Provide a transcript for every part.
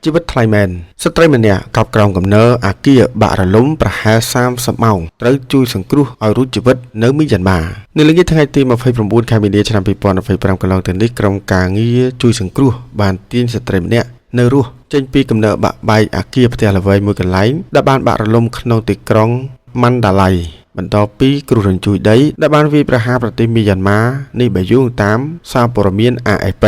ជីវិតថ្លៃមែនស្ត្រីម្នាក់កប់ក្រោមកំណើអាគារបាក់រលំប្រហែល30ម៉ោងត្រូវជួយសង្គ្រោះឲ្យរួចជីវិតនៅមីយ៉ាន់ម៉ានៅល្ងាចថ្ងៃទី29ខែមីនាឆ្នាំ2025កន្លងទៅនេះក្រុមការងារជួយសង្គ្រោះបានទាញស្ត្រីម្នាក់នៅរស់ចេញពីកំណើបាក់បែកអាគារផ្ទះល្វែងមួយកន្លែងដែលបានបាក់រលំក្នុងទីក្រុងម៉ាន់ដាឡៃបន្ទាប់ពីគ្រោះរញ្ជួយដីដែលបានវាយប្រហារប្រទេសមីយ៉ាន់ម៉ានេះបើយោងតាមសារព័ត៌មាន AFP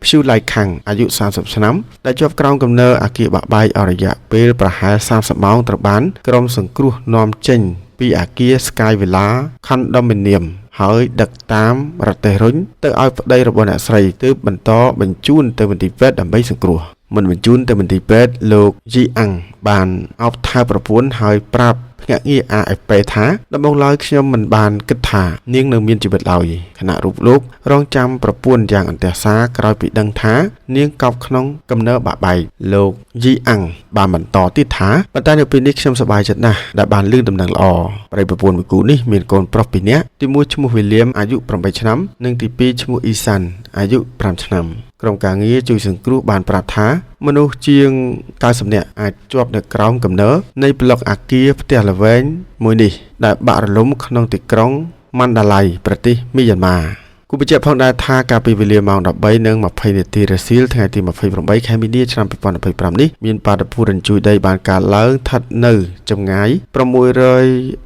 ព្យូឡៃខាំងអាយុ30ឆ្នាំដែលជាប់ក្រោមកំណើអាគារបាក់បែកអស់រយៈពេលប្រហែល30ម៉ោងត្រូវបានក្រុមសង្គ្រោះនាំចេញពីអាគារ Sky Villa Condominium ហើយដឹកតាមរទេះរុញទៅឲ្យប្តីរបស់អ្នកស្រីទើបបន្តបញ្ជូនទៅមន្ទីរពេទ្យដើម្បីសង្គ្រោះមិនបញ្ជូនទៅមន្ទីរពេទ្យលោកជីអាំងបានអោបថើបប្រពន្ធហើយប្រាប់ភ្នាក់ងារ AFP ថាដំបូងឡើយខ្ញុំមិនបានគិតថានាងនៅមានជីវិតឡើយខណៈរូបលោករងចាំប្រពន្ធយ៉ាងអន្ទះសារក្រោយពីដឹងថានាងកប់ក្នុងកំណើបាក់បែកលោកយីអាំងបានបន្តទៀតថាប៉ុន្តែនៅពេលនេះខ្ញុំសប្បាយចិត្តណាស់ដែលបានឮដំណឹងល្អប្រិយប្រពន្ធមួយគូនេះមានកូនប្រុស2នាក់ទី1ឈ្មោះវីលៀមអាយុ8ឆ្នាំនិងទី2ឈ្មោះអ៊ីសានអាយុ5ឆ្នាំក្រុមការងារជួយសង្គ្រោះបានប្រាប់ថាមនុស្សជាង90នាក់អាចជាប់នៅក្រោមកំណើនៃប្លុកអាគារផ្ទះល្វែងមួយនេះដែលបាក់រលំក្នុងទីក្រុងម៉ាន់ដាឡៃប្រទេសមីយ៉ាន់ម៉ាគូបញ្ជាក់ផងដែរថាកាលពីវេលាម៉ោង 13:20 នាទីរសៀលថ្ងៃទី28ខែមីនាឆ្នាំ2025នេះមានបាតុភូតរញ្ជួយដីបានកើតឡើងស្ថិតនៅចម្ងាយ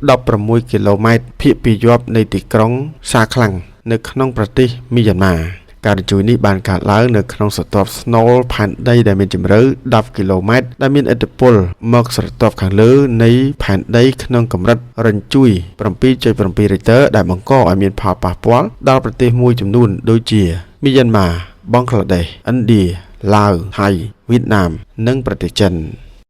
616គីឡូម៉ែត្រភាគពីយប់នៃទីក្រុងសាខ្លាំងនៅក្នុងប្រទេសមីយ៉ាន់ម៉ាការរញ្ជួយនេះបានកើតឡើងនៅក្នុងស្រទាប់ស្នូលផែនដីដែលមានជម្រៅ10គីឡូម៉ែត្រដែលមានឥទ្ធិពលមកស្រទាប់ខាងលើនៃផែនដីក្នុងកម្រិតរញ្ជួយ 7.7 រិចទ័រដែលបង្កឲ្យមានផលប៉ះពាល់ដល់ប្រទេសមួយចំនួនដូចជាមីយ៉ាន់ម៉ា បង់ក្លាដេស ឥណ្ឌា ឡាវ ថៃ វៀតណាមនិងប្រទេសចិន